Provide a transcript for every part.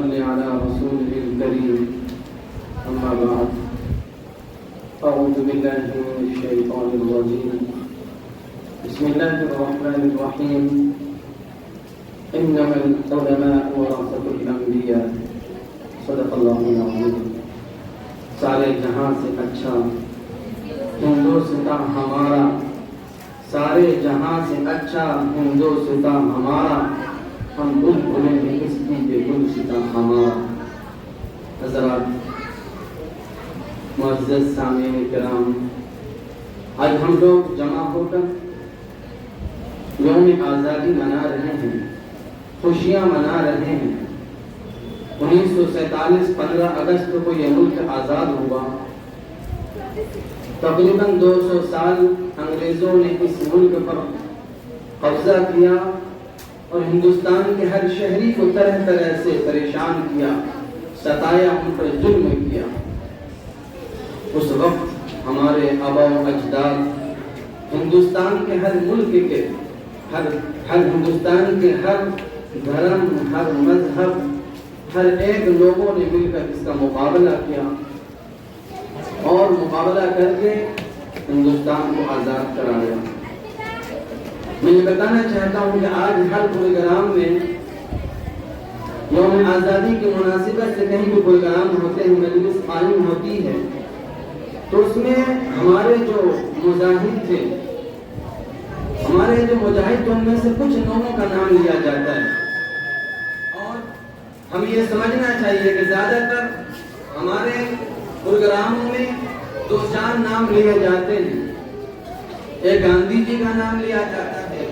صل على رسوله الكريم أما بعد أعوذ بالله من الشيطان الرجيم بسم الله الرحمن الرحيم إنما العلماء ورثة الأنبياء صدق الله العظيم. سارے جہاں سے اچھا ہندوستان ہمارا، سارے جہاں سے اچھا ہندوستان ہمارا، ہم بلبلیں ہیں اس کی بے گلستان ہمارا. حضرات، معزز سامعین کرام، آج ہم لوگ جمع ہو کر یوم آزادی منا رہے ہیں، خوشیاں منا رہے ہیں. 1947 15 اگست کو یہ ملک آزاد ہوا. تقریباً 200 سال انگریزوں نے اس ملک پر قبضہ کیا اور ہندوستان کے ہر شہری کو طرح طرح سے پریشان کیا، ستایا، ان پر ظلم کیا. اس وقت ہمارے آبا و اجداد ہندوستان کے ہر ملک کے ہر ہندوستان کے ہر دھرم، ہر مذہب، ہر ایک لوگوں نے مل کر اس کا مقابلہ کیا اور مقابلہ کر کے ہندوستان کو آزاد کرایا. میں یہ بتانا چاہتا ہوں کہ آج ہر پروگرام میں یوم آزادی کی مناسبت سے کہیں بھی پروگرام ہوتے ہیں، مجلس قائم ہوتی ہے، تو اس میں ہمارے جو مجاہد تھے، ہمارے جو مجاہد ان میں سے کچھ لوگوں کا نام لیا جاتا ہے. اور ہم یہ سمجھنا چاہیے کہ زیادہ تر ہمارے پروگراموں میں 2-4 نام لیے جاتے ہیں. ایک گاندھی جی کا نام لیا جاتا ہے،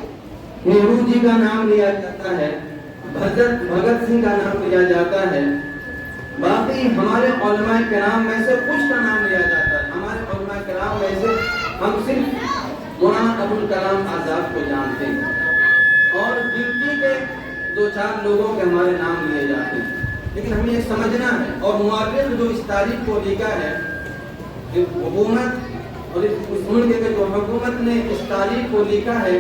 نہرو جی کا نام لیا جاتا ہے، بھگت سنگھ کا نام لیا جاتا ہے. باقی ہمارے علماء کرام میں سے کچھ کا نام لیا جاتا ہے. ہمارے علماء کرام میں سے ہم صرف مولانا ابوالکلام آزاد کو جانتے ہیں اور گنتی کے 2-4 لوگوں کے ہمارے نام لیے جاتے ہیں. لیکن ہمیں یہ سمجھنا ہے، اور مؤرخ جو اس تاریخ کو لکھا ہے کہ حکومت اور اس ملک کے جو حکومت نے اس تاریخ کو لکھا ہے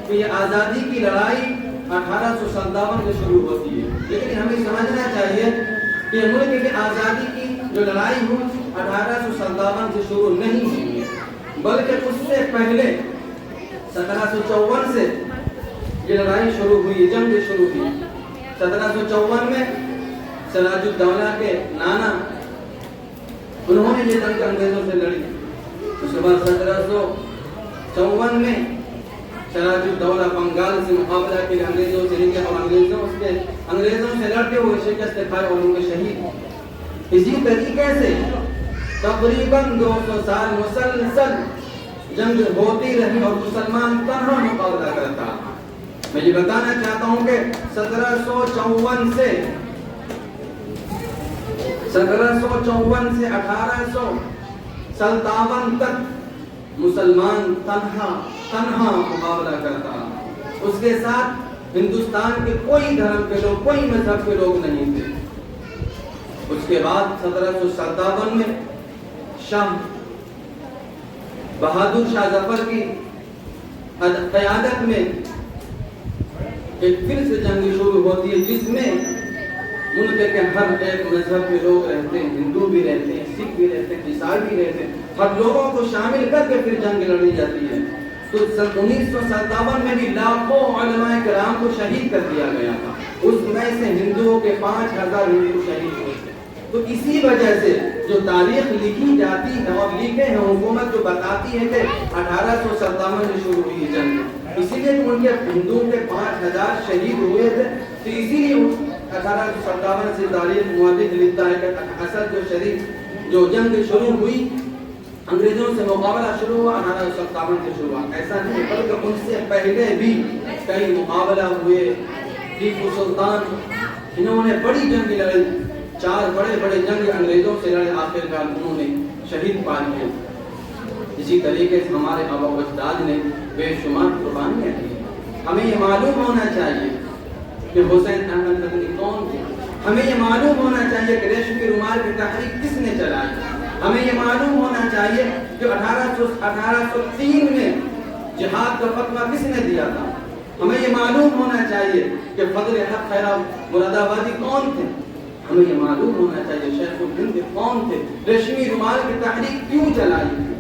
کہ یہ آزادی کی لڑائی 1857 سے شروع ہوتی ہے. لیکن ہمیں سمجھنا چاہیے کہ ملک کی آزادی کی جو لڑائی ہوئی 1857 سے شروع نہیں ہوئی ہے، بلکہ اس سے پہلے 1754 سے یہ لڑائی شروع ہوئی، جنگ شروع ہوئی. 1754 میں سراج الدولہ کے نانا انہوں نے یہ جنگ انگریزوں سے لڑی. اس کے بعد 1754 میں سراج الدولہ بنگال سے مقابلہ کے لیے انگریزوں سے نکلے اور انگریزوں سے لڑتے ہوئے شکست کھائے اور ان کے شہید. اسی طریقے سے تقریباً 200 سال مسلسل جنگ ہوتی رہی اور مسلمان تنہا مقابلہ کرتا. میں یہ بتانا چاہتا ہوں کہ 1754 سے 1857 تک مسلمان تنہا مقابلہ کرتا. اس کے ساتھ ہندوستان کے کوئی دھرم کے لوگ، کوئی مذہب کے لوگ نہیں تھے. اس کے بعد 1757 میں شاہ بہادر شاہ ظفر کی قیادت میں ایک پھر سے جنگ شروع ہوتی ہے، جس میں ملک کے ہر ایک مذہب کے لوگ رہتے ہیں، ہندو بھی رہتے ہیں، سکھ بھی رہتے ہیں، عیسائی بھی رہتے ہیں. ہر لوگوں کو شامل کر کے پھر جنگ لڑی جاتی ہے. تو 1957 میں بھی لاکھوں علماء کرام کو شہید کر دیا گیا تھا. اس میں سے ہندوؤں کے 5000 ہندو شہید ہوئے تھے. تو اسی وجہ سے جو تاریخ لکھی جاتی ہے اور لکھے ہیں، حکومت جو بتاتی ہے کہ 1857 میں شروع ہوئی جنگ، اسی لیے ان کے ہندوؤں کے 5000 شہید ہوئے تھے. تو اسی لیے 1857 سے تاریخ مؤرخ لکھتا ہے کہ اصل جو جنگ شروع ہوئی، انگریزوں سے مقابلہ شروع ہوا 1857 سے شروع ہوا. ایسا نہیں بلکہ ان سے پہلے بھی کئی مقابلہ ہوئے. ٹیپو سلطان انہوں نے بڑی جنگ لڑی، 4 بڑے جنگ انگریزوں سے لڑے، آخرکار انہوں نے شہید پائے. اسی طریقے سے ہمارے آبا و اجداد نے بے شمار قربانیاں دی. ہمیں یہ معلوم ہونا چاہیے کہ حسین احمد مدنی کون تھے. ہمیں یہ معلوم ہونا چاہیے کہ ریشم کی رومال کی تحریک کس نے چلائی. ہمیں یہ معلوم ہونا چاہیے کہ 1803 میں جہاد کا فتویٰ کس نے دیا تھا. ہمیں یہ معلوم ہونا چاہیے کہ فضل حق خیرہ مراد آبادی کون تھے. ہمیں یہ معلوم ہونا چاہیے شیخ الہند کون تھے، ریشمی رومال کی تحریک کیوں چلائی تھی،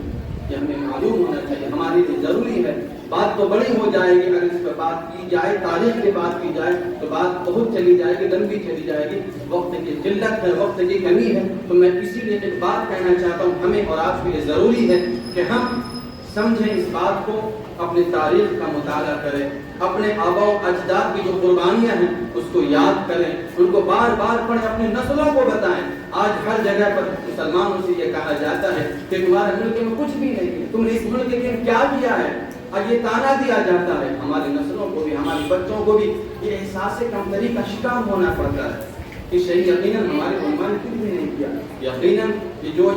یہ ہمیں معلوم ہونا چاہیے، ہمارے لیے ضروری ہے۔ بات تو بڑی ہو جائے گی اگر اس پہ بات کی جائے، تاریخ کی بات کی جائے تو بات بہت چلی جائے گی، لمبی چلی جائے گی، وقت کی قلت ہے، وقت کی کمی ہے۔ تو میں اسی لیے ایک بات کہنا چاہتا ہوں، ہمیں اور آپ کے لیے ضروری ہے کہ ہم سمجھیں اس بات کو، اپنی تاریخ کا مطالعہ کریں، اپنے آباء و اجداد کی جو قربانیاں ہیں اس کو یاد کریں، ان کو بار بار پڑھیں، اپنی نسلوں کو بتائیں۔ آج ہر جگہ پر مسلمانوں سے یہ کہا جاتا ہے کہ تمہارے ملک میں کچھ بھی نہیں ہے، تم نے اس ملک کے لیے کیا کیا ہے، اور یہ تانا دیا جاتا ہے۔ ہماری نسلوں کو بھی، ہمارے بچوں کو بھی یہ احساس کمتری کا شکار ہونا پڑتا ہے کہ یقیناً ہمارے علماء نے کچھ بھی نہیں کیا، یقیناً یہ جو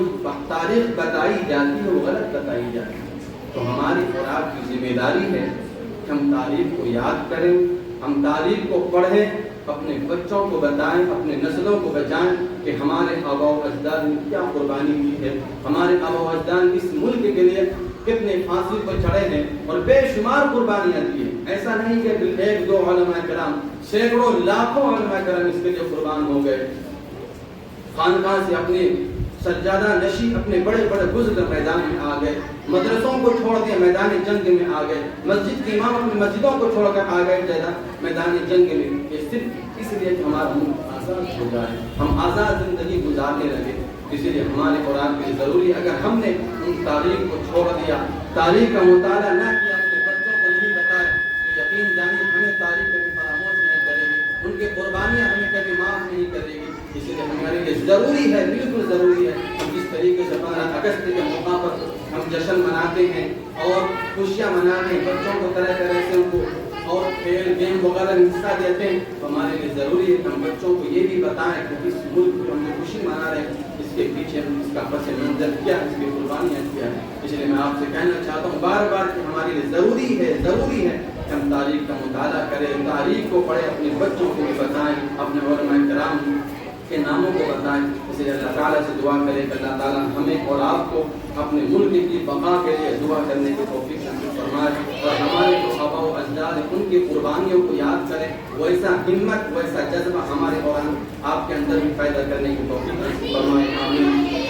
تاریخ بتائی جاتی ہے وہ غلط بتائی جاتی ہے۔ تو ہماری اور آپ کی ذمہ داری ہے کہ ہم تاریخ کو یاد کریں، ہم تاریخ کو پڑھیں، اپنے بچوں کو بتائیں، اپنے نسلوں کو بچائیں کہ ہمارے آباء و اجداد نے کیا قربانی کی ہے، ہمارے آباء و اجداد اس ملک کے لیے کتنے پھانسی پر چڑھے ہیں اور بے شمار قربانیاں دی ہیں۔ ایسا نہیں کہ ایک دو علماء کرام، سینکڑوں لاکھوں علماء کرام اس کے لیے قربان ہو گئے، خانقاہ سے اپنے سجادہ نشی اپنے بڑے بڑے بزرگ میدان میں آ گئے، مدرسوں کو چھوڑ دیا میدان جنگ میں آ گئے، مسجد کے امام اپنی مسجدوں کو چھوڑ کر آ گئے میدان جنگ میں، یہ صرف اس لیے کہ ہمارا ملک آزاد ہو جائے، ہم آزاد زندگی گزارنے لگے۔ اسی لیے ہمارے قرآن کے لیے ضروری ہے، اگر ہم نے ان تاریخ کو چھوڑ دیا، تاریخ کا مطالعہ نہ کیا، اپنے بچوں کو نہیں بتایا، تو یقین جانیے ہمیں تاریخ کبھی فراموش نہیں کرے گی، ان کی قربانیاں ہمیں کبھی معاف نہیں کرے گی۔ اسی لیے ہمارے لیے ضروری ہے، بالکل ضروری ہے، ہم جس طریقے سے 15 اگست کے موقع پر ہم جشن مناتے ہیں اور خوشیاں مناتے ہیں، بچوں کو طرح طرح سے ان کو اور کھیل گیم وغیرہ میں حصہ دیتے ہیں، تو ہمارے لیے ضروری ہے کہ ہم بچوں کو یہ بھی بتائیں کہ اس ملک کو ہم جو خوشی منا رہے ہیں اس کے پیچھے اس کا پس منظر کیا ہے، اس کی قربانیاں کیا ہے۔ اس لیے میں آپ سے کہنا چاہتا ہوں بار بار کہ ہمارے لیے ضروری ہے کہ ہم تاریخ کا مطالعہ کریں، تاریخ کو پڑھیں، اپنے بچوں کو بھی بتائیں، اپنے علماء کرام کے ناموں کو بتائیں۔ اس لیے اللہ تعالیٰ سے دعا کریں کہ اللہ تعالیٰ ہمیں اور آپ کو اپنے ملک کی بقا کے لیے دعا کرنے کی توفیق نصیب فرمائے، اور ہمارے جو آباء و اجداد ان کی قربانیوں کو یاد کریں، ویسا ہمت، ویسا جذبہ ہمارے اور آپ کے اندر بھی پیدا کرنے کی توفیق نصیب فرمائے۔ آمین۔